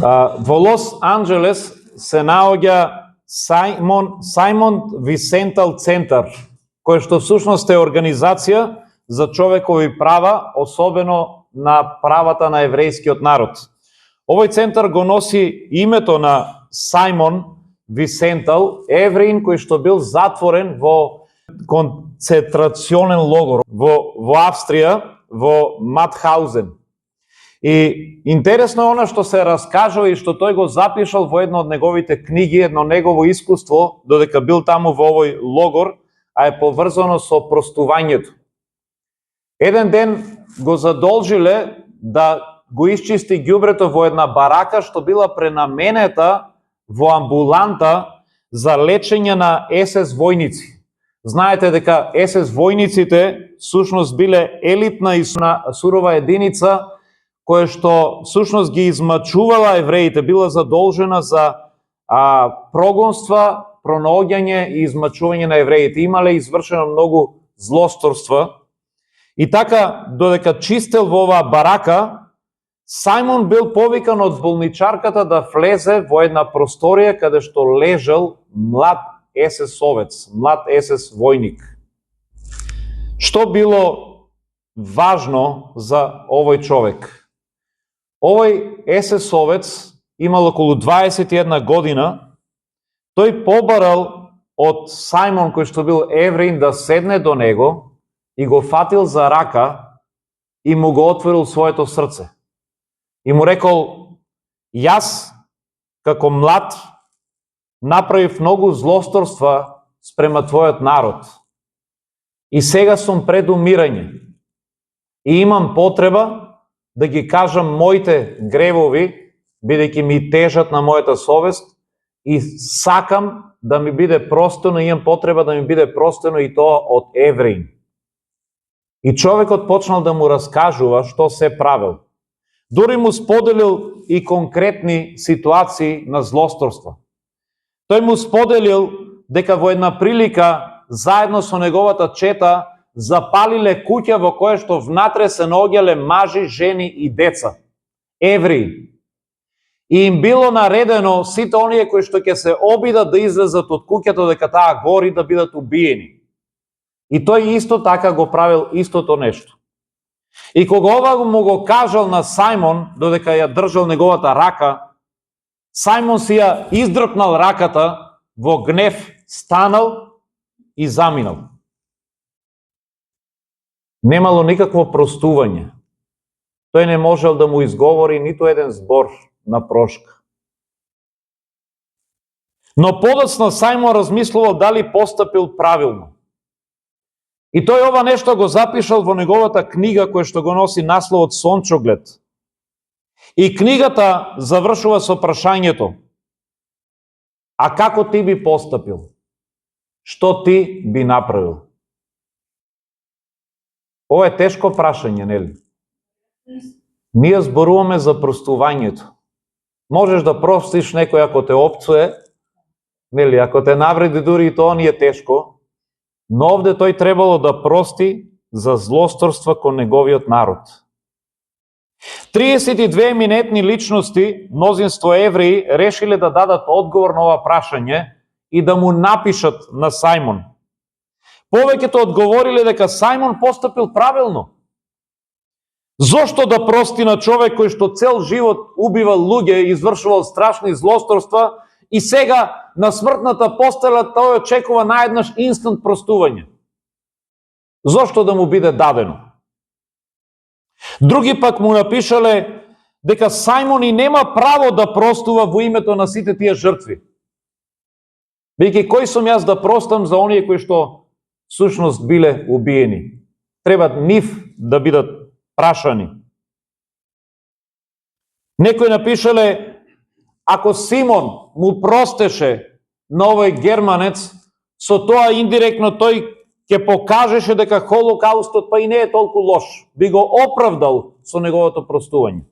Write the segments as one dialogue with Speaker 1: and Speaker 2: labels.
Speaker 1: Во Лос Анджелес се наоѓа Сајмон Висентал Центар, кој што всушност е организација за човекови права, особено на правата на еврејскиот народ. Овој центар го носи името на Сајмон Висентал, евреин кој што бил затворен во концентрационен логор во Австрија, во Матхаузен. И интересно е она што се раскажува и што тој го запишал во една од неговите книги, едно негово искуство, додека бил таму во овој логор, а е поврзано со простувањето. Еден ден го задолжиле да го исчисти ѓубрето во една барака што била пренаменета во амбуланта за лечење на СС војници. Знаете дека СС војниците всушност биле елитна и сурова единица која што всушност ги измачувала евреите, била задолжена за прогонства, пронаоѓање и измачување на евреите. Имале извршено многу злосторства. И така, додека чистел во оваа барака, Сајмон бил повикан од болничарката да влезе во една просторија каде што лежал млад СС-овец, млад СС војник. Што било важно за овој човек? Овој СС-овец имал околу 21 година, тој побарал од Сајмон, кој што бил евреин, да седне до него и го фатил за рака и му го отворил своето срце. И му рекол: јас, како млад, направив многу злосторства спрема твојот народ. И сега сум пред умирање. И имам потреба да ги кажам моите гревови, бидејќи ми тежат на мојата совест, и сакам да ми биде простено, имам потреба да ми биде простено и тоа од евреин. И човекот почнал да му раскажува што се правил. Дури му споделил и конкретни ситуации на злосторство. Тој му споделил дека во една прилика, заедно со неговата чета, запалиле куќа во која што внатре се наоѓале мажи, жени и деца, евреи. И им било наредено сите оние кои што ќе се обидат да излезат од куќата дека таа гори, да бидат убиени. И тој исто така го правил истото нешто. И кога ова му го кажал на Сајмон, додека ја држал неговата рака, Сајмон си ја издрпнал раката, во гнев станал и заминал. Немало никакво простување. Тој не можел да му изговори ниту еден збор на прошка. Но подоцна Сајмон размислувал дали постапил правилно. И тој ова нешто го запишал во неговата книга која што го носи насловот Сончоглед. И книгата завршува со прашањето: а како ти би постапил? Што ти би направил? Ова е тешко прашање, нели? Ние зборуваме за простувањето. Можеш да простиш некој ако те опцуе, нели, ако те навреди, дури и тоа не е тешко, но овде тој требало да прости за злосторства кон неговиот народ. 32 еминентни личности, мнозинство евреи, решиле да дадат одговор на ова прашање и да му напишат на Сајмон. Повеќето одговориле дека Сајмон постапил правилно. Зошто да прости на човек кој што цел живот убивал луѓе и извршувал страшни злосторства и сега на смртната постела тој очекува наеднаш инстант простување? Зошто да му биде дадено? Други пак му напишале дека Сајмон и нема право да простува во името на сите тие жртви. Бидејќи кој сум јас да простам за оние кои што всушност биле убиени? Треба нив да бидат прашани. Некој напишале: ако Симон му простеше на овој германец, со тоа индиректно тој ќе покажеше дека Холокаустот па и не е толку лош, би го оправдал со неговото простување.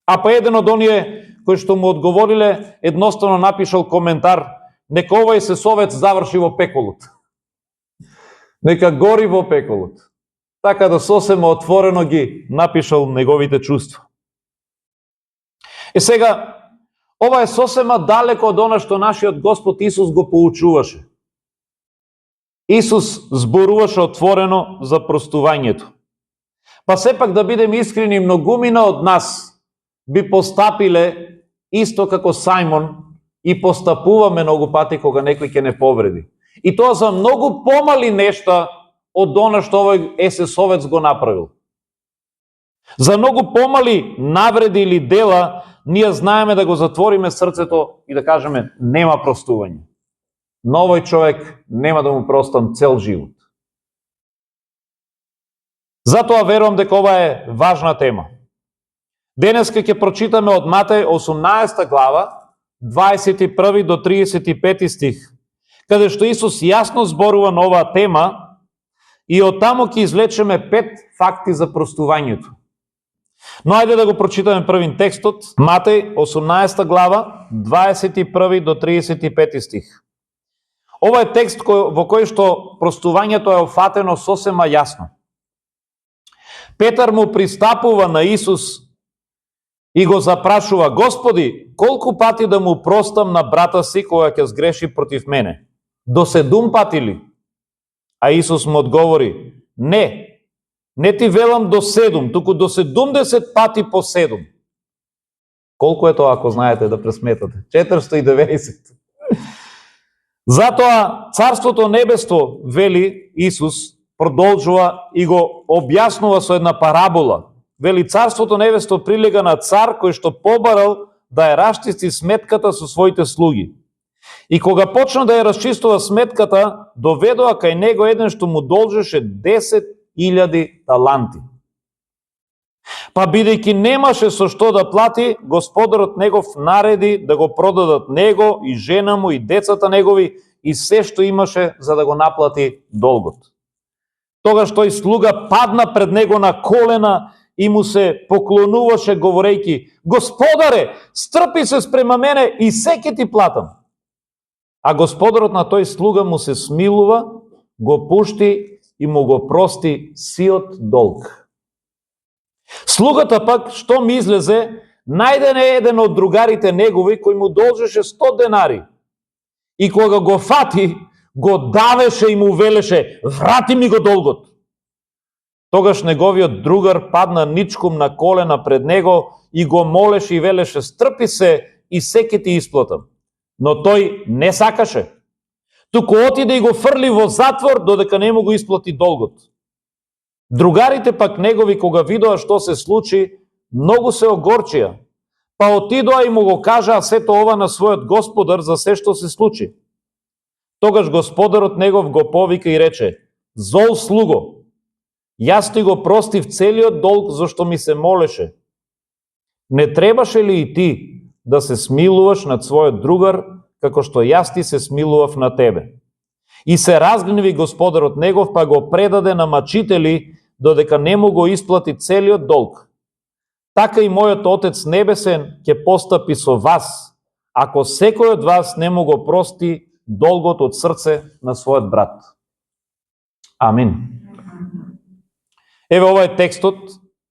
Speaker 1: А па еден од оние кои што му одговориле едноставно напишал коментар: нека овој СС-овец заврши во пеколот. Нека гори во пеколот. Така да сосема отворено ги напишал неговите чувства. Сега, ова е сосема далеко од она што нашиот Господ Исус го поучуваше. Исус зборуваше отворено за простувањето. Па сепак да бидеме искрени, многумина од нас би постапиле исто како Сајмон и постапуваме многу пати кога некој ќе не повреди. И тоа за многу помали нешта од она што овој есесовец го направил. За многу помали навреди или дела ние знаеме да го затвориме срцето и да кажеме нема простување. Но овој човек нема да му простам цел живот. Затоа верувам дека ова е важна тема. Денеска ќе прочитаме од Матеј 18 глава, 21 до 35 стих, каде што Исус јасно зборува на оваа тема и од таму ќе извлечеме 5 факти за простувањето. Но ајде да го прочитаме првин текстот, Матеј 18 глава, 21 до 35 стих. Ова е текст во кој што простувањето е офатено сосема јасно. Петар му пристапува на Исус и го запрашува: Господи, колку пати да му простам на брата си кога ќе сгреши против мене? До 7 пати ли? А Исус му одговори: Не ти велам до 7, туку до 70 пати по 7. Колку е тоа, ако знаете да пресметате? 490. Затоа Царството Небесно, вели Исус, продолжува и го објаснува со една парабола. Вели, Царството Небесно прилега на цар кој што побарал да ја расчисти сметката со своите слуги. И кога почна да ја расчистува сметката, доведоа кај него еден што му должеше 10.000 таланти. Па бидејќи немаше со што да плати, господарот негов нареди да го продадат него и жена му и децата негови и се што имаше за да го наплати долгот. Тогаш тој слуга падна пред него на колена и му се поклонуваше говорејќи: Господаре, стрпи се спрема мене и се ќе ти платам. А господарот на тој слуга му се смилува, го пушти и му го прости сиот долг. Слугата пак, што ми излезе, најден еден од другарите негови кој му должеше 100 денари. И кога го фати, го давеше и му велеше: врати ми го долгот. Тогаш неговиот другар падна ничком на колена пред него и го молеше и велеше: стрпи се и се ќе ти исплатам. Но тој не сакаше. Туку отиде и го фрли во затвор додека не му го исплати долгот. Другарите пак негови, кога видоа што се случи, многу се огорчија, па отидоа и му го кажаа сето ова на својот господар за се што се случи. Тогаш господарот негов го повика и рече: зол слуго, јас ти го простив целиот долг зашто ми се молеше. Не требаше ли и ти да се смилуваш над својот другар, како што јас ти се смилував на тебе? И се разгневи господарот негов, па го предаде на мачители, додека не му го исплати целиот долг. Така и мојот Отец Небесен ќе постапи со вас, ако секој од вас не му го прости долгот од срце на својот брат. Амин. Еве ова е текстот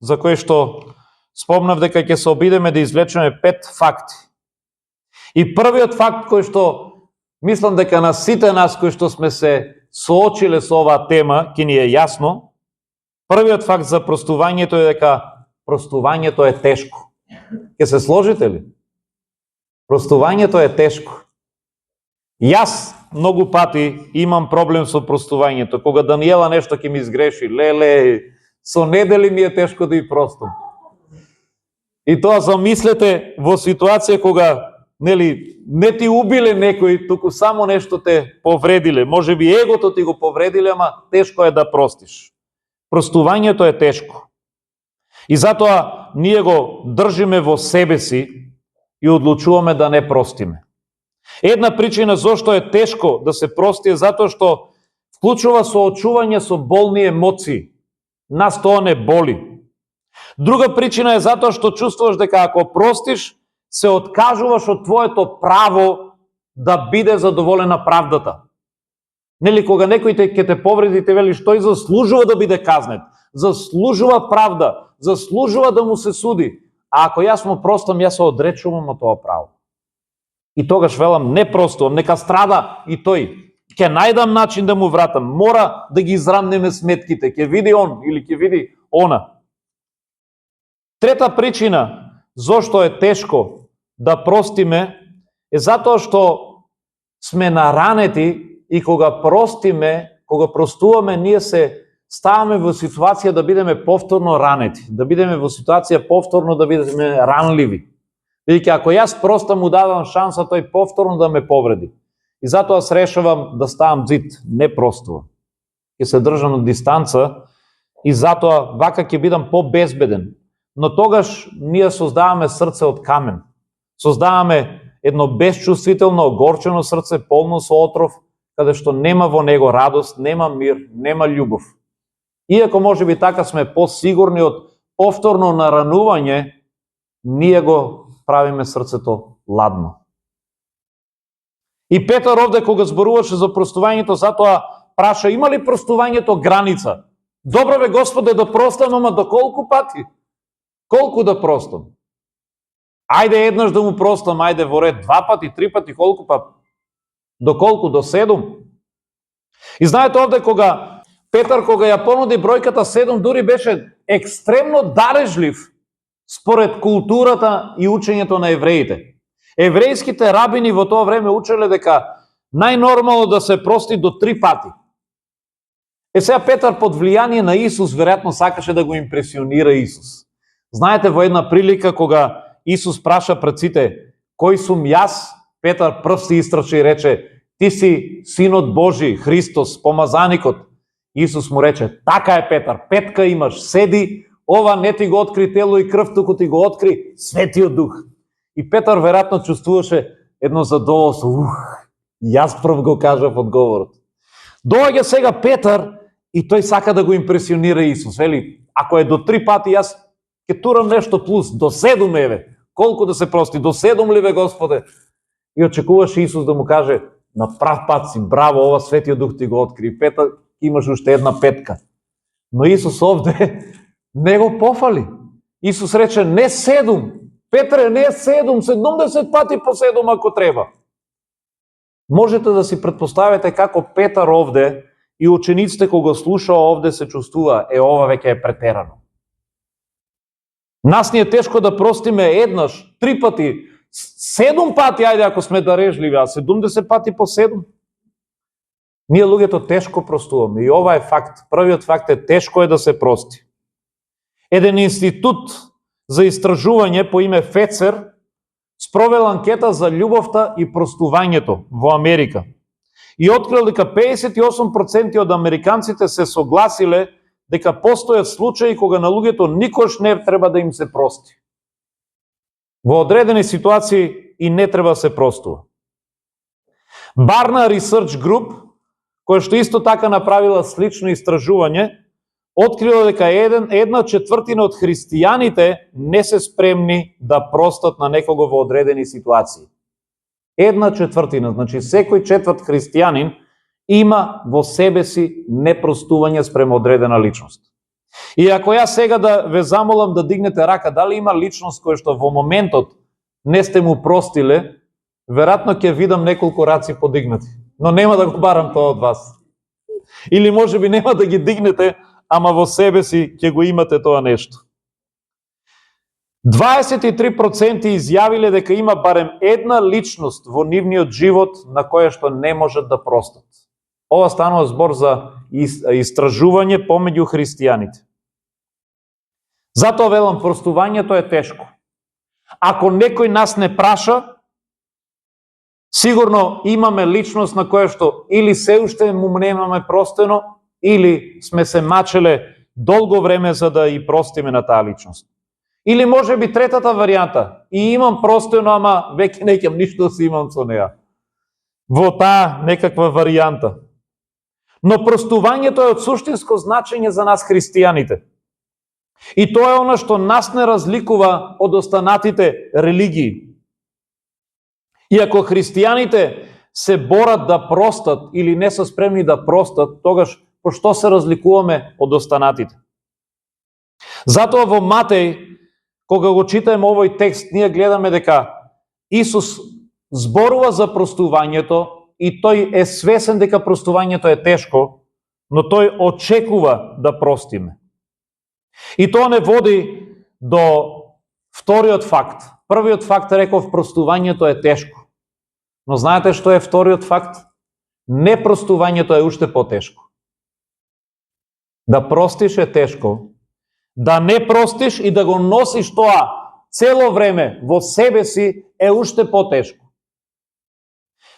Speaker 1: за кој што спомнав дека ќе се обидеме да извлечеме 5 факти. И првиот факт кој што мислам дека на сите нас кои што сме се соочиле со оваа тема ќе ни е јасно, првиот факт за простувањето е дека простувањето е тешко. Ќе се сложите ли? Простувањето е тешко. Јас многу пати имам проблем со простувањето. Кога Даниела нешто ќе ми изгреши, со недели ми е тешко да ја простам. И тоа замислете во ситуација кога не ти убиле некој, туку само нешто те повредиле. Може би егото ти го повредиле, ама тешко е да простиш. Простувањето е тешко. И затоа ние го држиме во себе си и одлучуваме да не простиме. Една причина зошто е тешко да се прости е затоа што вклучува соочување со болни емоции. Нас тоа не боли. Друга причина е затоа што чувствуваш дека ако простиш, се откажуваш од твоето право да биде задоволена правдата. Кога некој ќе те повреди, те велиш тој заслужува да биде казнет, заслужува правда, заслужува да му се суди. а ако јас му простам, јас се одречувам од тоа право. И тогаш велам, не простувам, нека страда и тој. Ќе најдам начин да му вратам. Мора да ги израмнеме сметките. Ќе види он или ќе види она. Трета причина зошто е тешко да простиме е затоа што сме наранети и кога простиме, кога простуваме, ние се ставаме во ситуација да бидеме повторно ранети, да бидеме во ситуација повторно да бидеме ранливи. Бидејќи ако јас простам му давам шанса тој повторно да ме повреди. И затоа се решавам да ставам зид, не простувам. Ќе се држам на дистанца и затоа вака ќе бидам по-безбеден. Но тогаш ние создаваме срце од камен. Создаваме едно безчувствително, огорчено срце, полно со отров, каде што нема во него радост, нема мир, нема љубов. Иако може би така сме посигурни од повторно наранување, ние го правиме срцето ладно. И Петар овде кога зборуваше за простувањето, затоа праша, има ли простувањето граница? Добро бе, Господе, да простам, ама до колку пати? Колку да простам? Ајде еднаш да му простам, ајде во ред 2 пати, 3 пати, колку па? До колку? До 7? И знаете овде кога Петар кога ја понуди бројката 7, дури беше екстремно дарежлив според културата и учењето на евреите. Еврејските рабини во тоа време учеле дека најнормално да се прости до 3 пати. Сега Петар под влијание на Исус веројатно сакаше да го импресионира Исус. Знаете, во една прилика кога Исус праша пред сите, кој сум јас? Петар прв се истрче и рече, ти си Синот Божи, Христос, помазаникот. Исус му рече, така е Петар, петка имаш, седи, ова не ти го откри тело и крв, туку ти го откри Светиот Дух. И Петар веројатно чувствуваше едно задоволство. Јас прв го кажав одговорот. Доаѓа сега Петар и тој сака да го импресионира Исус. Вели, ако е до 3 пати, јас ќе турам нешто плюс, до 7 еве. Колку да се прости? До 7 ли бе, Господе? И очекуваше Исус да му каже, на прав пат си, браво, ова Светиот Дух ти го откри. Петар, имаш уште една петка. Но Исус овде не го пофали. Исус рече, не 7. Петре, не 7, 70 пати по 7 ако треба. Можете да си предпоставите како Петар овде и учениците кога слушаа овде се чувствува, ова веќе е претерано. Нас ни е тешко да простиме еднаш, 3 пати, 7 пати, ајде ако сме дарежливи, а 70 пати по 7. Ние луѓето тешко простуваме и ова е факт. Првиот факт е тешко е да се прости. Еден институт за истражување по име Фецер спровел анкета за љубовта и простувањето во Америка. И открил дека 58% од американците се согласиле дека постојат случаи кога на луѓето никош не треба да им се прости. Во одредени ситуации и не треба да се простува. Barna Research Group, која што исто така направила слично истражување, открила дека 1/4 од христијаните не се спремни да простат на некого во одредени ситуации. 1/4, значи секој четврт христијанин има во себе си непростување спрема одредена личност. И ако јас сега да ве замолам да дигнете рака, дали има личност која што во моментот не сте му простиле, веројатно ќе видам неколку раци подигнати. Но нема да го барам тоа од вас. Или можеби нема да ги дигнете, ама во себе си ќе го имате тоа нешто. 23% изјавиле дека има барем една личност во нивниот живот на која што не можат да простат. Ова станува збор за истражување помеѓу христијаните. Затоа велам, простувањето е тешко. Ако некој нас не праша, сигурно имаме личност на која што или се уште му немаме простено, или сме се мачеле долго време за да и простиме на таа личност. Или може би третата варијанта, и имам простено, ама веќе неќам ништо да се имам со неа. Во таа некаква варијанта. Но простувањето е од суштинско значење за нас христијаните. И тоа е она што нас не разликува од останатите религии. И ако христијаните се борат да простат или не се спремни да простат, тогаш по што се разликуваме од останатите? Затоа во Матеј, кога го читаме овој текст, ние гледаме дека Исус зборува за простувањето и тој е свесен дека простувањето е тешко, но тој очекува да простиме. И тоа не води до вториот факт. Првиот факт реков, простувањето е тешко. Но знаете што е вториот факт? Непростувањето е уште потешко. Да простиш е тешко. Да не простиш и да го носиш тоа цело време во себе си е уште потешко.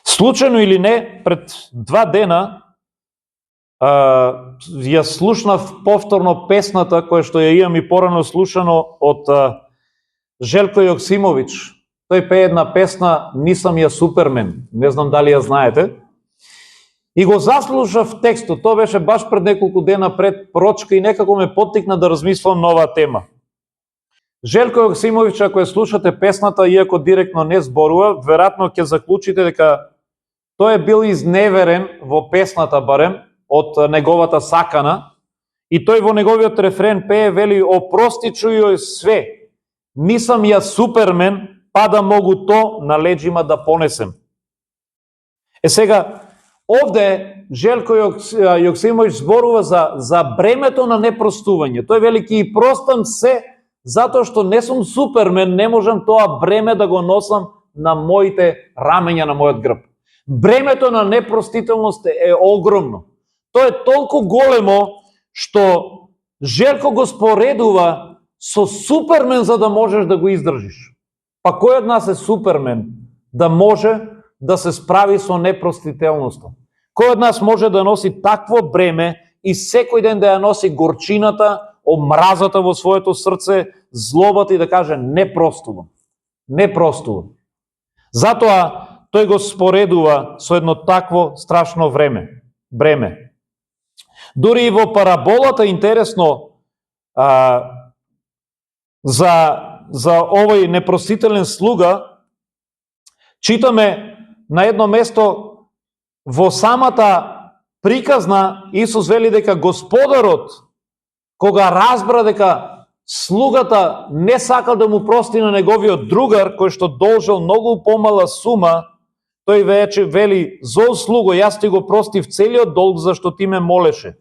Speaker 1: Случајно или не, пред 2 дена ја слушнав повторно песната која што ја имам и порано слушано од Желко Јоксимович. Тој пее една песна "Нисам ја Супермен", не знам дали ја знаете. И го заслушав текстот, тоа беше баш пред неколку дена пред порочка и некако ме поттикна да размислам на оваа тема. Желко Јоксимович, ако ја слушате песната, иако директно не зборува, веројатно ќе заклучите дека тој е бил изневерен во песната барем од неговата сакана и тој во неговиот рефрен пее, вели: "Опростичу јој све, нисам ја Супермен, па да могу то на леđima да понесем." Сега, овде Желко Јоксимович зборува за бремето на непростување. Тој вели: "И простам се, затоа што не сум Супермен, не можам тоа бреме да го носам на моите рамења, на мојот грб." Бремето на непростителност е огромно. Тоа е толку големо што Желко го споредува со Супермен за да можеш да го издржиш. Па кој од нас е Супермен да може да се справи со непростителноста? Кој од нас може да носи такво бреме и секој ден да ја носи горчината, омразата во своето срце, злобата и да каже: "Не простувам. Не простувам." Затоа тој го споредува со едно такво страшно бреме. Дури и во параболата, интересно, за овој непростителен слуга, читаме на едно место во самата приказна, Исус вели дека Господарот, кога разбра дека слугата не сакал да му прости на неговиот другар, кој што должел многу помала сума, тој вече вели: "Зол слуго, јас ти го простив целиот долг зашто ти ме молеше."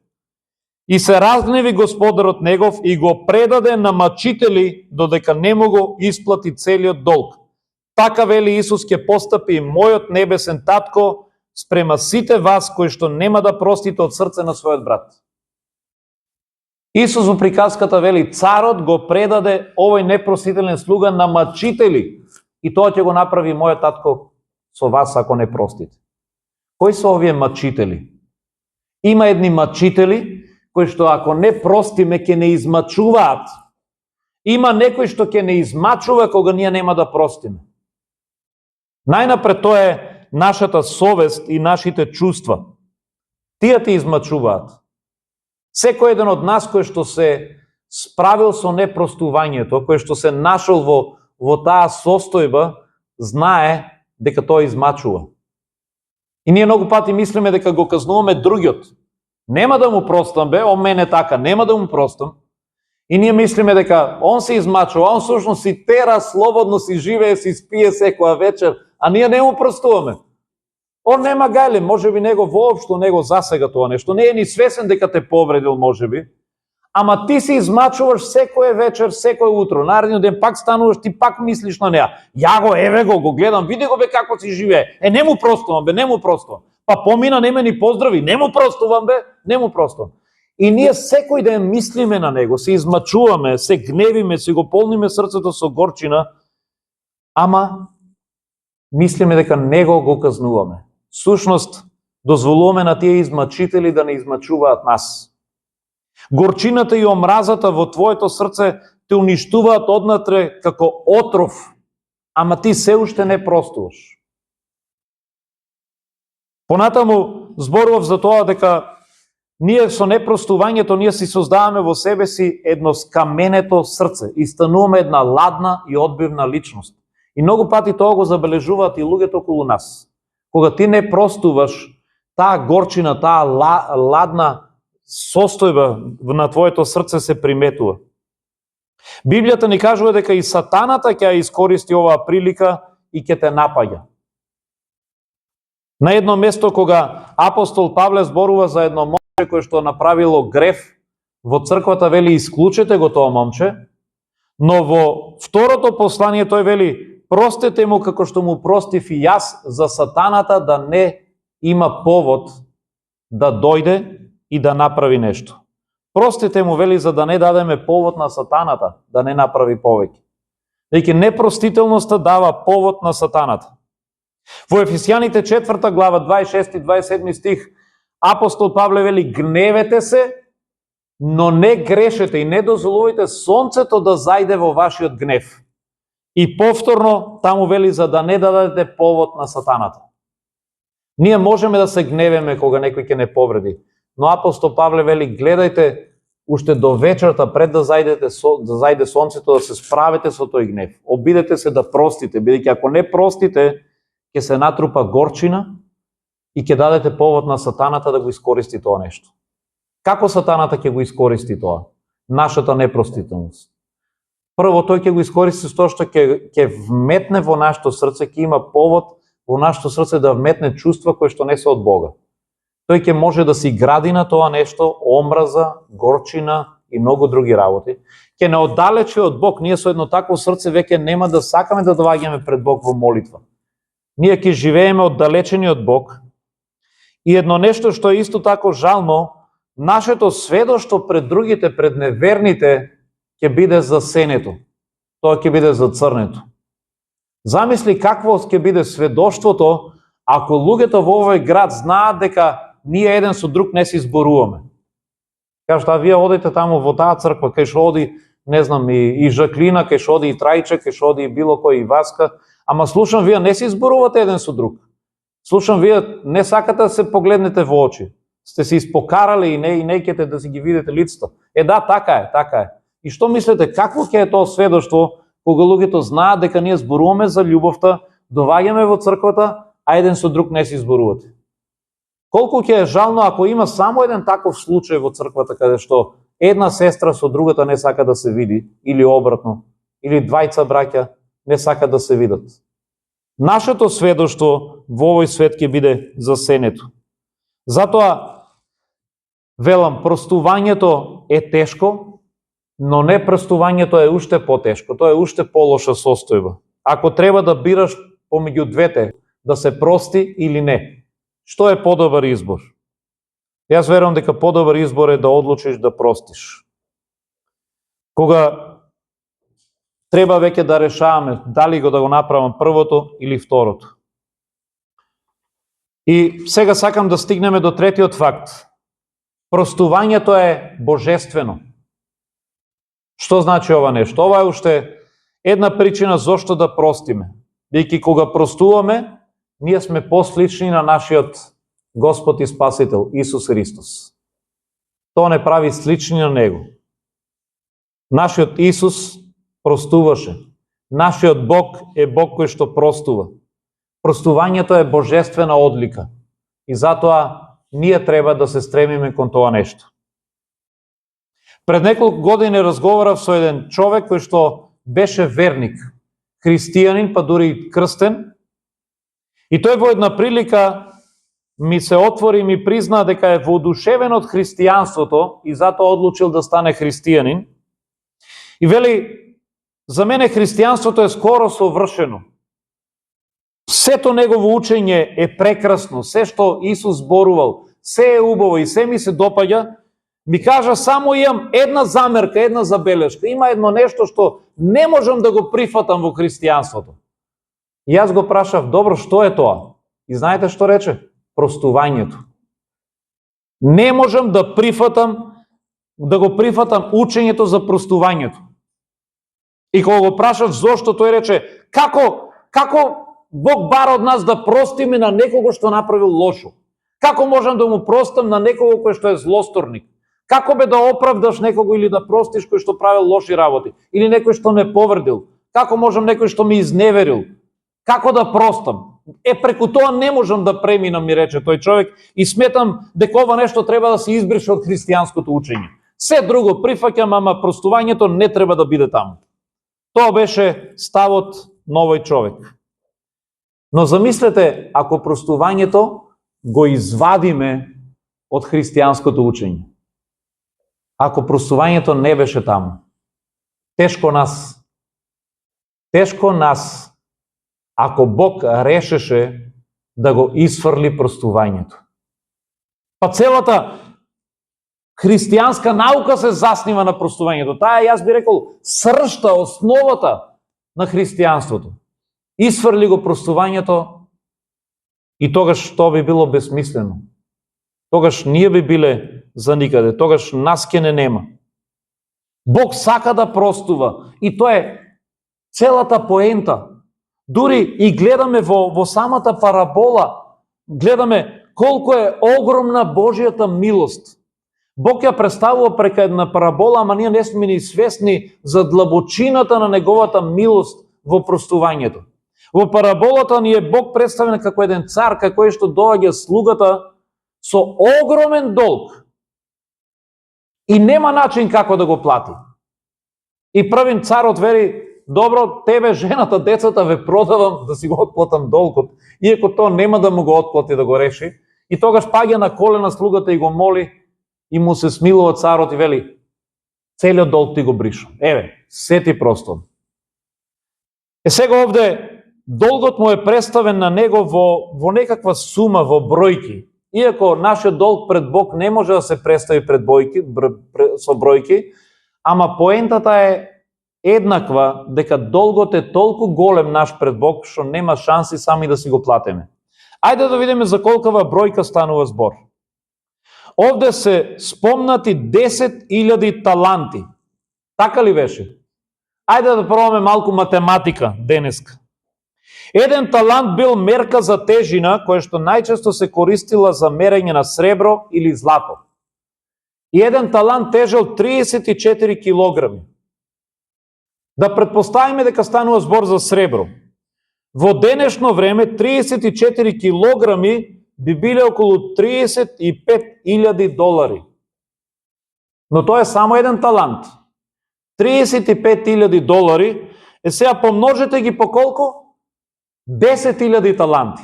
Speaker 1: И се разгневи Господарот негов и го предаде на мачители додека не му го исплати целиот долг. Така, вели Исус, ќе постапи и мојот небесен татко спрема сите вас кои што нема да простите од срце на својот брат. Исус во приказката вели: царот го предаде овој непростителен слуга на мачители и тоа ќе го направи мојот татко со вас ако не простите. Кои се овие мачители? Има едни мачители кои што ако не простиме ќе не измачуваат. Има некој што ќе не измачува кога ние нема да простиме. Најнапред тоа е нашата совест и нашите чувства. Тие ти измачуваат. Секој еден од нас кој што се справил со непростувањето, кој што се нашол во таа состојба, знае дека тоа измачува. И ние многу пати мислиме дека го казнуваме другиот. Нема да му простам, он мене така, нема да му простам. И ние мислиме дека он се измачува, он всушност си тера, слободно си живее, си спие секоја вечер, а ние не му простуваме. Он нема гајле, можеби него воопшто него засега тоа нешто, не е ни свесен дека те повредил можеби, ама ти се измачуваш секој вечер, секој утро, наредниот ден пак стануваш, ти пак мислиш на неа. Ја го, еве го гледам, види го како си живее. Не му простувам не му простувам. Па помина, не ме ни поздрави, не му простувам не му простувам. И ние секој ден мислиме на него, се измачуваме, се гневиме, се го полниме срцето со горчина, ама мислиме дека него го казнуваме. Сушност, дозволуваме на тие измачители да не измачуваат нас. Горчината и омразата во твоето срце те уништуваат однатре како отров, ама ти се уште не простуваш. Понатаму зборував за тоа дека ние со непростувањето ние си создаваме во себе си едно скаменето срце и стануваме една ладна и одбивна личност. И многу пати тоа го забележуваат и луѓето околу нас. Кога ти не простуваш, таа горчина, таа ладна состојба на твоето срце се приметува. Библијата ни кажува дека и сатаната ќе ја искористи оваа прилика и ќе те напаѓа. На едно место кога апостол Павле зборува за едно момче кое што направило греф во црквата, вели исклучете го тоа момче, но во второто послание тој вели простете му како што му простив и јас, за сатаната да не има повод да дојде и да направи нешто. Простите му, вели, за да не дадеме повод на сатаната да не направи повеќе. Дејќи непростителноста дава повод на сатаната. Во Ефесијаните 4 глава 26 и 27 стих апостол Павле вели гневете се, но не грешете и не дозволувајте сонцето да зајде во вашиот гнев. И повторно таму вели за да не дадете повод на сатаната. Ние можеме да се гневеме кога некој ќе не повреди, но апостол Павле вели гледајте уште до вечерта пред да зајде сонцето да се справите со тој гнев. Обидете се да простите, бидејќи ако не простите ќе се натрупа горчина и ќе дадете повод на сатаната да го искористи тоа нешто. Како сатаната ќе го искористи тоа? Нашата непростителност. Прво, тој ќе го искористи со тоа што ќе вметне во нашето срце, ќе има повод во нашето срце да вметне чувства кои што не се од Бога. Тој ќе може да си гради на тоа нешто, омраза, горчина и многу други работи. Ќе не оддалече од Бог. Ние со едно такво срце веќе нема да сакаме да доаѓаме пред Бог во молитва. Ние ќе живееме оддалечени од Бог. И едно нешто што е исто тако жално, нашето сведоштво пред другите, пред неверните, ќе биде засенето. Тоа ќе биде зацрнето. Замисли какво ќе биде сведоштвото ако луѓето во овој град знаат дека ние еден со друг не се изборуваме. Кажат, а вие одите таму во таа црква, кај што оди, не знам, и Жаклина, кај што оди и Трајче, кај што оди и било кој и Васка, ама слушам вие не се изборувате еден со друг. Слушам вие не сакате да се погледнете во очи. Сте се испокарали и не икете да си ги видите лицата. Да, така е. И што мислите, какво ќе е тоа сведоштво кога луѓето знаат дека ние зборуваме за љубовта, доаѓаме во црквата, а еден со друг не се изборувате? Колку ќе е жално ако има само еден таков случај во црквата каде што една сестра со другата не сака да се види, или обратно, или двајца браќа не сака да се видат. Нашето сведоштво во овој свет ќе биде засенето. Затоа велам, простувањето е тешко, но не простувањето е уште потешко, тоа е уште полоша состојба. Ако треба да бираш помеѓу двете, да се прости или не, што е подобар избор? Јас верувам дека подобар избор е да одлучиш да простиш. Кога треба веќе да решаваме дали го да го направам првото или второто. И сега сакам да стигнеме до третиот факт. Простувањето е божествено. Што значи ова нешто? Ова е уште една причина зошто да простиме. Бидејќи кога простуваме, ние сме послични на нашиот Господ и Спасител Исус Христос. Тоа не прави слични на Него. Нашиот Исус простуваше. Нашиот Бог е Бог кој што простува. Простувањето е божествена одлика. И затоа ние треба да се стремиме кон тоа нешто. Пред неколку години разговарав со еден човек кој што беше верник, христијанин, па дури и крстен. И тој во една прилика ми се отвори и ми призна дека е воодушевен од христијанството и затоа одлучил да стане христијанин. И вели, за мене христијанството е скоро совршено. Сето негово учење е прекрасно, се што Исус зборувал, се е убаво и се ми се допаѓа. Ми кажа, само имам една замерка, една забелешка. Има едно нешто што не можам да го прифатам во христијанството. И јас го прашав, добро, што е тоа? И знаете што рече? Простувањето. Не можам да го прифатам учењето за простувањето. И кога го прашав зошто, тој рече, како Бог бара од нас да простиме на некого што направил лошо? Како можам да му простам на некого кој што е злосторник? Како бе да оправдаш некого или да простиш кој што правил лоши работи? Или некој што ме повредил? Како можам некој што ме изневерил? Како да простам? Преку тоа не можам да преминам, ми рече тој човек, и сметам дека ова нешто треба да се избрише од христијанското учење. Се друго прифаќам, ама простувањето не треба да биде таму. Тоа беше ставот на овој човек. Но замислете, ако простувањето го извадиме од христијанското учење. Ако простувањето не беше таму. Тешко нас, ако Бог решеше да го исфрли простувањето. Па целата христијанска наука се заснива на простувањето. Таа, јас би рекол, сршта, основата на христијанството. Исфрли го простувањето и тогаш тоа би било безсмислено. Тогаш ние би биле за никаде, тогаш нас ке не нема. Бог сака да простува и тоа е целата поента. Дури и гледаме во самата парабола, гледаме колку е огромна Божјата милост. Бог ја представува прека една парабола, ама ние не сме ни свесни за длабочината на неговата милост во простувањето. Во параболата ни е Бог представен како еден цар, како што доаѓа слугата со огромен долг и нема начин како да го плати. И првин царот вели: добро, тебе, жената, децата ве продавам да си го отплатам долгот, иако тоа нема да му го отплати да го реши. И тогаш паѓа на колена слугата и го моли, и му се смилува царот и вели: целиот долг ти го бришам. Еве, се ти просто. Сега овде долгот му е представен на него во некаква сума, во бројки. Иако нашиот долг пред Бог не може да се представи со бројки, ама поентата е еднаква, дека долгот е толку голем наш пред Бог, што нема шанси сами да си го платиме. Ајде да видиме за колкава бројка станува збор. Овде се спомнати 10.000 таланти. Така ли беше? Ајде да пробаме малку математика денеска. Еден талант бил мерка за тежина, која што најчесто се користила за мерење на сребро или злато. И еден талант тежел 34 килограми. Да предпоставиме дека станува збор за сребро. Во денешно време 34 килограми би биле околу $35,000. Но тоа е само еден талант. $35,000, сега помножете ги по колку? 10.000 таланти.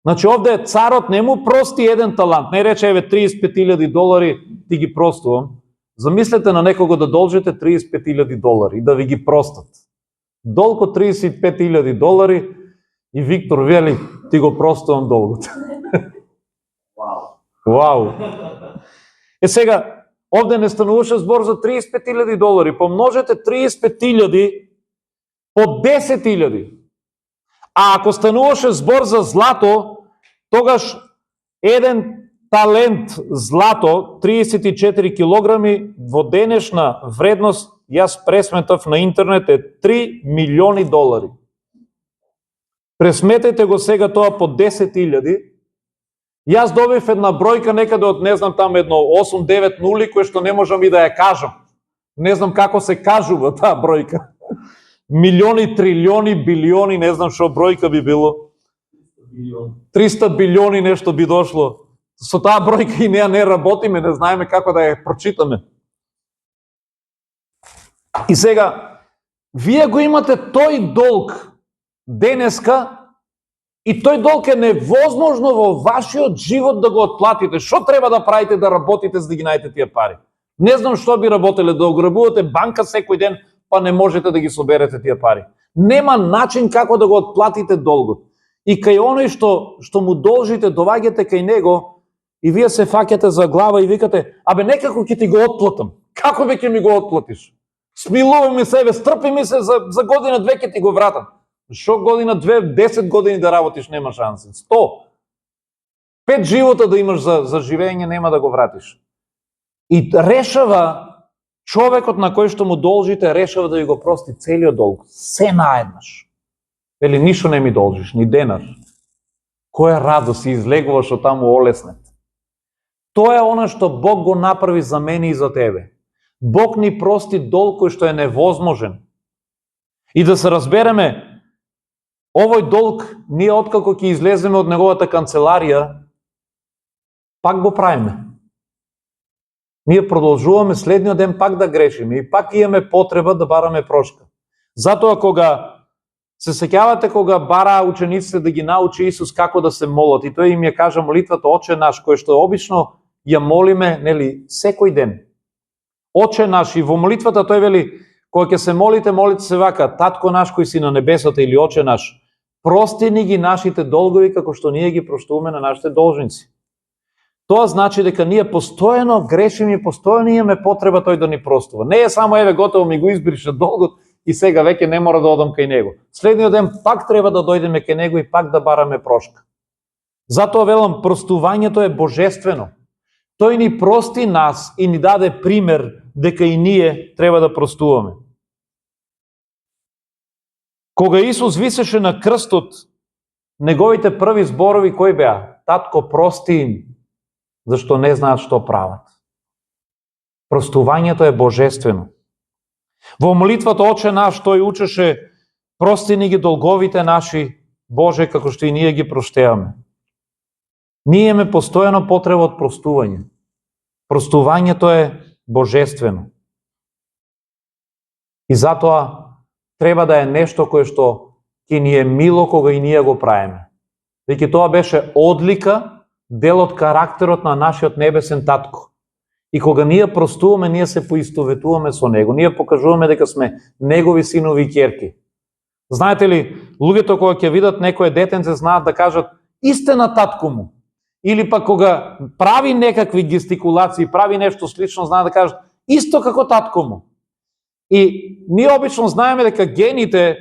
Speaker 1: Значи овде царот не му прости еден талант, не рече еве $35,000 ти ги простувам. Замислете на некого да должите $35,000 и да ви ги простат. Долг од $35,000 и Виктор вели: ти го простувам долгот. Вау. Сега, овде не стануваше збор за $35,000. Помножете 35,000 по 10,000. А ако стануваше збор за злато, тогаш еден талент злато, 34 килограми, во денешна вредност, јас пресметав на интернет, е $3 милиони. Пресметете го сега тоа по 10,000. Јас добив една бројка некаде од, не знам, там едно 8-9 нули, кој што не можам и да ја кажам. Не знам како се кажува таа бројка. Милиони, трилиони, билиони, не знам што бројка би било. 300 билиони нешто би дошло. Со таа бројка и не работиме, не знаеме како да ја прочитаме. И сега, вие го имате тој долг денеска и тој долг е невозможно во вашиот живот да го отплатите. Што треба да правите да работите за да ги најдете тие пари? Не знам што би работеле, да ограбувате банка секој ден, па не можете да ги соберете тие пари. Нема начин како да го отплатите долгот. И кај оној што му должите, доваѓате кај него и вие се фаќате за глава и викате: абе некако ќе ти го отплатам. Како бе ќе ми го отплатиш? Смилувај ми себе, стрпи ми се, за година две ќе ти го вратам. Шо година две, 10 години да работиш нема шанси. 100. 5 живота да имаш за живење нема да го вратиш. И решава човекот на кој што му должите, решава да ви го прости целиот долг. Се наеднаш. Вели: ништо не ми должиш, ни денар. Која радост, си излегуваш од таму олеснет. Тоа е она што Бог го направи за мене и за тебе. Бог ни прости долг кој што е невозможен. И да се разбереме, овој долг, ние откако ќе излеземе од неговата канцеларија, пак го правиме. ние продолжуваме следниот ден пак да грешиме и пак имаме потреба да бараме прошка. Затоа кога се сеќавате кога бара учениците да ги научи Исус како да се молат и тој им ја кажа молитвата Оче наш, кој што обично ја молиме, нели, секој ден. Оче наш, и во молитвата тој вели, кога ќе се молите, молите се вака: Татко наш кој си на небесата, или Оче наш, прости ни ги нашите долгови како што ние ги проштуваме на нашите должници. Тоа значи дека ние постојано грешиме и постојано имаме потреба тој да ни простува. Не е само еве готово ми го избриша долгот и сега веќе не мора да одам кај него. Следниот ден пак треба да дојдеме кај него и пак да бараме прошка. Затоа велам, простувањето е божествено. Тој ни прости нас и ни даде пример дека и ние треба да простуваме. Кога Исус висеше на крстот, неговите први зборови кои беа? Татко, прости им, зашто не знаат што прават. Простувањето е божествено. Во молитвата Оче наш тој учеше: прости ни ги долговите наши, Боже, како што и ние ги проштеваме. Ние имаме постојано потреба од простување. Простувањето е божествено. И затоа треба да е нешто кое што ќе ни е мило кога и ние го правиме. Веќе тоа беше одлика, дел од карактерот на нашиот небесен татко. И кога ние простуваме, ние се поистоветуваме со него. Ние покажуваме дека сме негови синови и ќерки. Знаете ли, луѓето кога ќе видат некое детенце знаат да кажат: исте на татко му. Или пак кога прави некакви гестикулации, прави нешто слично, знаат да кажат: исто како татко му. И ние обично знаеме дека гените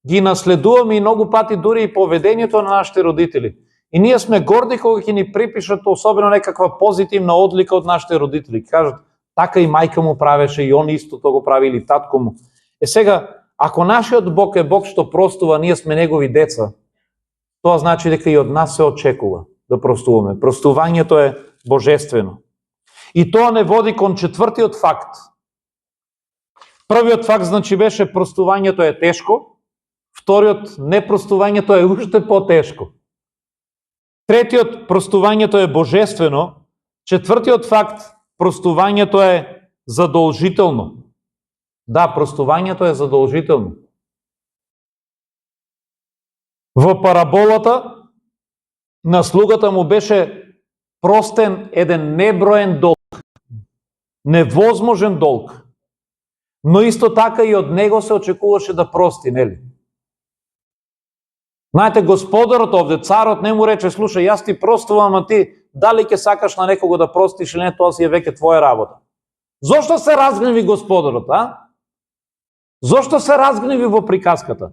Speaker 1: ги наследуваме и многу пати дури и поведението на нашите родители. И ние сме горди кога ќе ни припишат особено некаква позитивна одлика од нашите родители. Ќе кажат: така и мајка му правеше, и он истото го прави, или татко му. Сега, ако нашиот Бог е Бог што простува, ние сме негови деца, тоа значи дека и од нас се очекува да простуваме. Простувањето е божествено. И тоа не води кон четвртиот факт. Првиот факт значи беше простувањето е тешко, вториот непростувањето е уште по-тешко. Третиот, простувањето е божествено. Четвртиот факт, простувањето е задолжително. Да, простувањето е задолжително. Во параболата на слугата му беше простен еден неброен долг, невозможен долг. Но исто така и од него се очекуваше да прости, нели? Знаете, господарот овде, царот, не му рече: слушај, јас ти простувам, а ти дали ќе сакаш на некого да простиш или не, тоа си е веќе твоја работа. Зошто се разгневи господарот, а? Зошто се разгневи во приказката?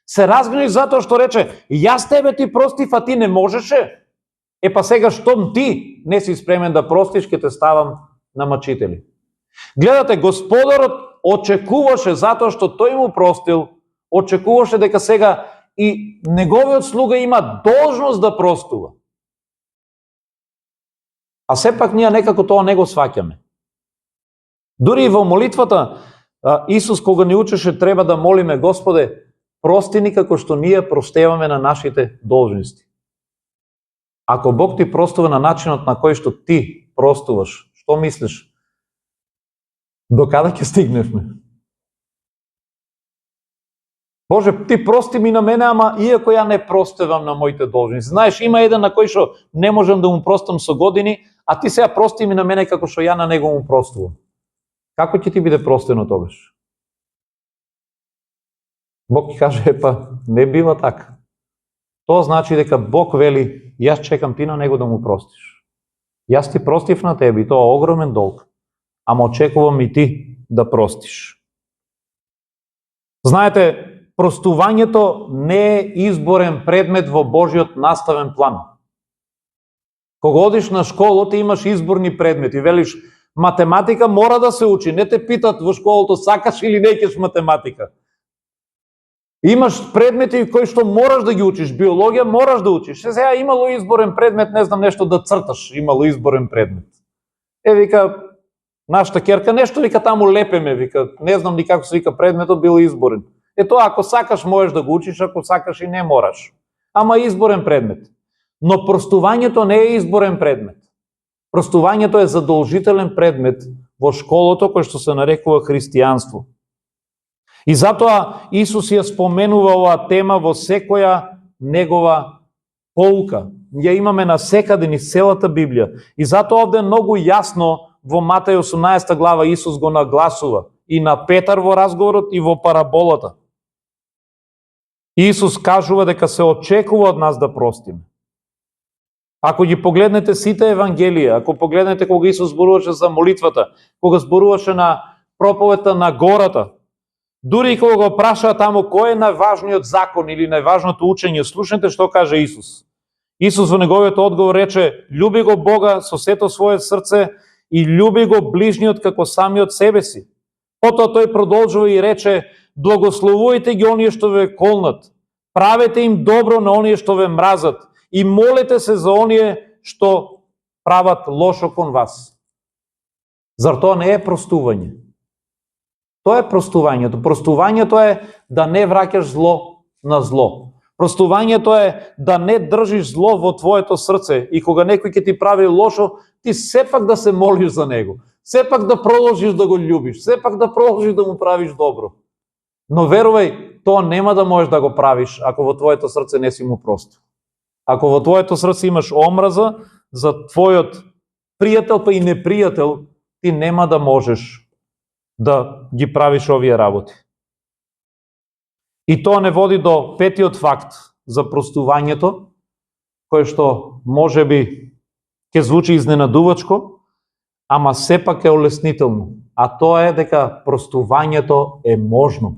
Speaker 1: Се разгневи затоа што рече: јас тебе ти простив, а ти не можеше? Па сега штом ти не си спремен да простиш, ќе те ставам на мачители. Гледате, господарот очекуваше, затоа што тој му простил, очекуваше дека сега и неговиот слуга има должност да простува. А сепак ние некако тоа не го сваќаме. Дури и во молитвата Исус кога ни учеше треба да молиме: Господе, прости ни како што ние простеваме на нашите должности. Ако Бог ти простува на начинот на кој што ти простуваш, што мислиш? До каде ќе стигневме? Боже, ти прости ми на мене, ама иако ја не простевам на моите должности. Знаеш, има еден на кој што не можам да му простам со години, а ти сега прости ми на мене како што ја на него му простувам. Како ќе ти биде простено тогаш? Бог ќе каже: не бива така. Тоа значи дека Бог вели: јас чекам ти на него да му простиш. Јас ти простив на тебе и тоа е огромен долг, ама очекувам и ти да простиш. Знаете, простувањето не е изборен предмет во Божиот наставен план. Кога одиш на школа, ти имаш изборни предмети. Велиш: математика мора да се учи. Не те питат во школото: сакаш или не ќеш математика. Имаш предмети кои што мораш да ги учиш. Биологија мораш да учиш. Сега имало изборен предмет, не знам, нешто да црташ. Имало изборен предмет. Вика, нашата керка нешто, вика, таму лепеме, вика, не знам ни како се вика предметот, бил изборен. Тоа, ако сакаш можеш да го учиш, ако сакаш и не мораш. Ама изборен предмет. Но простувањето не е изборен предмет. Простувањето е задолжителен предмет во школото кој што се нарекува христијанство. И затоа Исус ја споменува оваа тема во секоја негова поука. Ја имаме насекаде низ целата Библија. И затоа овде многу јасно во Матеј 18 глава Исус го нагласува и на Петар во разговорот и во параболата. Исус кажува дека се очекува од нас да простиме. Ако ги погледнете сите евангелија, ако погледнете кога Исус зборуваше за молитвата, кога зборуваше на проповедта на гората, дури и кога го прашаа таму кој е најважниот закон или најважното учење, слушнете што каже Исус. Исус во неговиот одговор рече: "Љуби го Бога со сето свое срце и љуби го ближниот како самиот себе си." Потоа тој продолжува и рече: "Благословувајте ги оние што ве колнат, правете им добро на оние што ве мразат и молете се за оние што прават лошо кон вас." Зар тоа не е простување? Тоа е простувањето. Простувањето е да не враќаш зло на зло. Простувањето е да не држиш зло во твоето срце и кога некој ќе ти прави лошо, ти сепак да се молиш за него. Сепак да продолжиш да го љубиш, сепак да продолжиш да му правиш добро. Но верувај, тоа нема да можеш да го правиш ако во твоето срце не си му простил. Ако во твоето срце имаш омраза за твојот пријател па и непријател, ти нема да можеш да ги правиш овие работи. И тоа не води до петиот факт за простувањето, кој што можеби ќе звучи изненадувачко, ама сепак е олеснително. А тоа е дека простувањето е можно.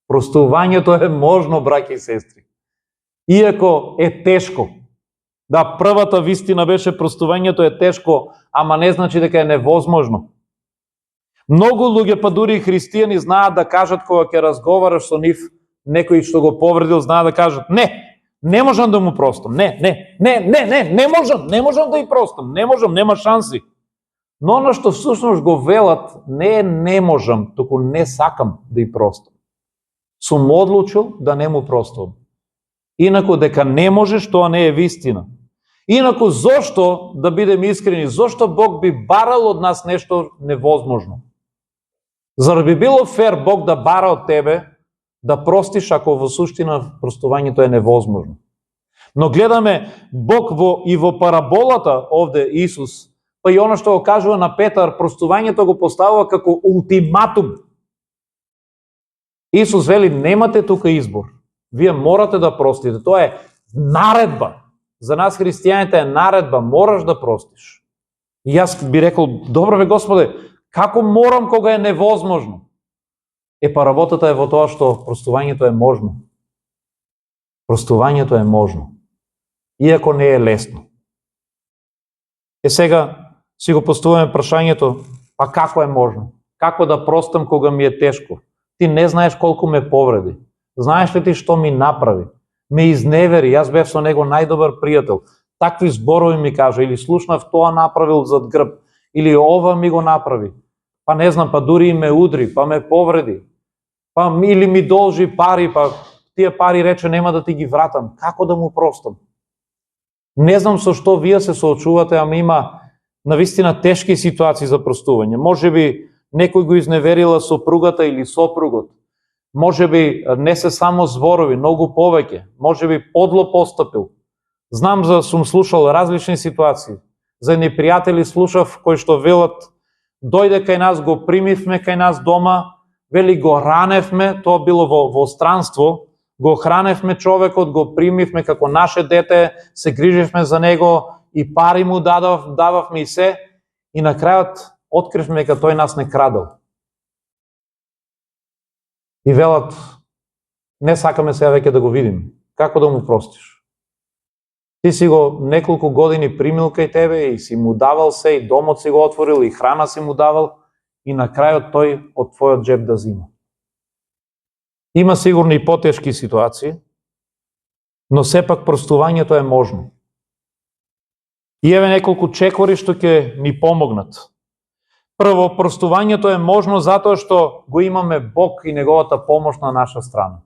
Speaker 1: Простувањето е можно, браќи и сестри. Иако е тешко. Да, првата вистина беше простувањето е тешко, ама не значи дека е невозможно. Многу луѓе, па дури и христијани, знаат да кажат кога ќе разговараш со нив, некој што го повредил, знаат да кажат: не можам да му простам, не можам да и простам, не можам, нема шанси. Но оно што всушност го велат не можам, туку не сакам да и простам. Сум одлучил да не му простам. Инаку дека не можеш, тоа не е вистина. Инаку зошто, да бидем искрени, зошто Бог би барал од нас нешто невозможно? Зар би било фер Бог да бара од тебе да простиш ако во суштина простувањето е невозможно? Но гледаме Бог и во параболата овде Исус, па и оно што го кажува на Петар, простувањето го поставува како ултиматум. Исус вели: немате тука избор. Вие морате да простите. Тоа е наредба. За нас христијаните е наредба, мораш да простиш. И јас би рекол: добро бе Господе, како морам кога е невозможно? Па работата е во тоа што простувањето е можно. Простувањето е можно. Иако не е лесно. Сега си го поставуваме прашањето: па како е можно? Како да простам кога ми е тешко? Ти не знаеш колку ме повреди. Знаеш ли ти што ми направи? Ме изневери, јас бев со него најдобар пријател. Такви зборови ми кажа, или слушнав тоа направил зад грб, или ова ми го направи. Па не знам, па дури и ме удри, па ме повреди. Па или ми должи пари, па тие пари рече нема да ти ги вратам. Како да му простам? Не знам со што вие се соочувате, ама има навистина тешки ситуации за простување. Можеби некој го изневерила сопругата или сопругот. Можеби не се само зборови, многу повеќе. Можеби подло постапил. Знам сум слушал различни ситуации. За непријатели слушав кои што велат: дојде кај нас, го примивме кај нас дома, вели го раневме, тоа било во странство, го храневме човекот, го примивме како наше дете, се грижевме за него и пари му дававме и се, и на крајот откривме дека тој нас не крадел. И велат: не сакаме сега веќе да го видиме. Како да му простиш? Ти си го неколку години примил кај тебе и си му давал се, и домот си го отворил, и храна си му давал, и на крајот тој од твојот джеб да зима. Има сигурно и потешки ситуации, но сепак простувањето е можно. И еве неколку чекори што ќе ни помогнат. Прво, простувањето е можно затоа што го имаме Бог и неговата помош на наша страна.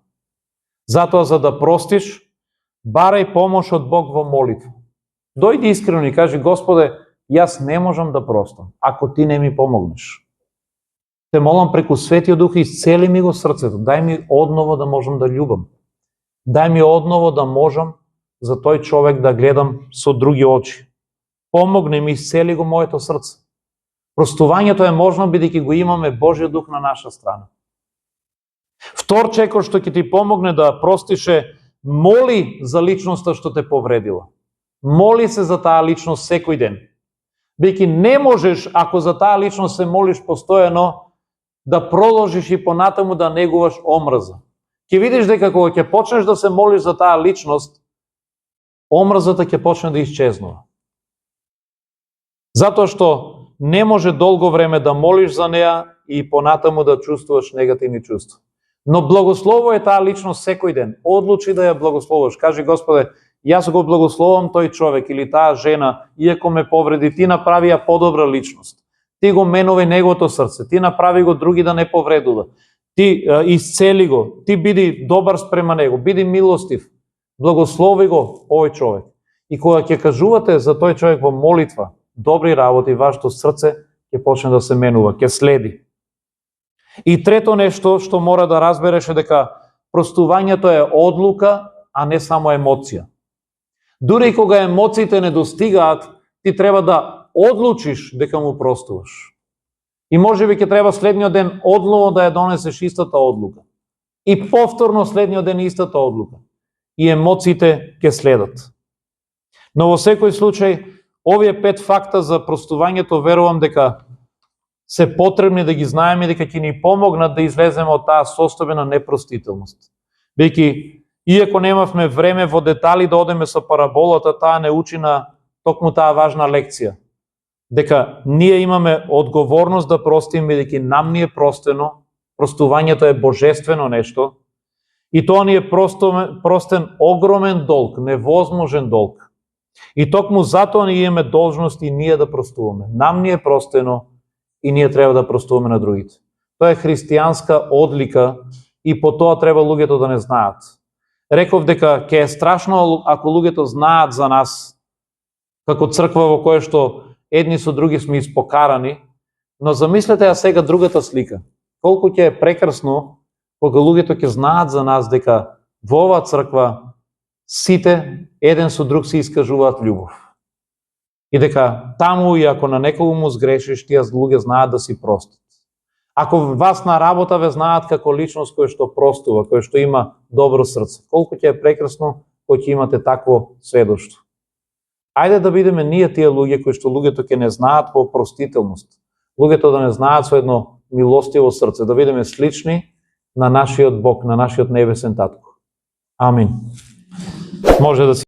Speaker 1: Затоа, за да простиш, барај помош од Бог во молитва. Дојди искрено и кажи: Господе, Јас не можам да простам, ако ти не ми помогнеш. Те молам преку Светиот Дух, исцели ми го срцето, дај ми одново да можам да љубам. Дај ми одново да можам за тој човек да гледам со други очи. Помогни ми, исцели го моето срце. Простувањето е можно бидејќи го имаме Божиот Дух на наша страна. Втор човек што ќе ти помогне да простише, моли за личноста што те повредила. Моли се за таа личност секој ден. Бидејќи не можеш, ако за таа личност се молиш постојано, да продолжиш и понатаму да негуваш омрза. Ќе видиш дека кога ќе почнеш да се молиш за таа личност, омрзата ќе почне да исчезнува. Затоа што не може долго време да молиш за неа и понатаму да чувствуваш негативни чувства. Но благословувај таа личност секој ден. Одлучи да ја благословуваш. Кажи: Господе, јас го благословувам тој човек или таа жена, иако ме повреди, ти направи ја подобра личност. Ти го менувај неговото срце, ти направи го други да не повредува. Ти исцели го, ти биди добар спрема него, биди милостив. Благослови го овој човек. И кога ќе кажувате за тој човек во молитва, добри работи, вашето срце ќе почне да се менува, ќе следи. И трето нешто што мора да разбереш е дека простувањето е одлука, а не само емоција. Дури и кога емоциите не достигаат, ти треба да одлучиш дека му простуваш. И можеби ќе треба следниот ден одново да ја донесеш истата одлука. И повторно следниот ден истата одлука. И емоциите ќе следат. Но во секој случај, овие 5 факта за простувањето верувам дека се потребни да ги знаеме, дека ќе ни помогнат да излеземе од таа состојба на непростителност. Бидејќи, иако немавме време во детали да одеме со параболата, таа не учи на токму таа важна лекција. Дека ние имаме одговорност да простиме, бидејќи нам ни е простено, простувањето е божествено нешто, и тоа ни е простен огромен долг, невозможен долг. И токму затоа ние имаме должност и ние да простуваме. Нам ни е простено и ние треба да простуваме на другите. Тоа е христијанска одлика и по тоа треба луѓето да не знаат. Реков дека ќе е страшно ако луѓето знаат за нас како црква во која што едни со други сме испокарани, но замислете ја сега другата слика. Колку ќе е прекрасно кога луѓето ќе знаат за нас дека во оваа црква сите еден со друг се искажуваат љубов. И дека таму и ако на некого му сгрешиш, тие луѓе знаат да си простат. Ако вас на работа ве знаат како личност кој што простува, кој што има добро срце, колку ќе е прекрасно кој ќе имате такво сведоштво. Ајде да бидеме ние тие луѓе кои што луѓето ќе не знаат по простителност. Луѓето да не знаат со едно милостиво срце, да бидеме слични на нашиот Бог, на нашиот небесен татко. Амин. Може да си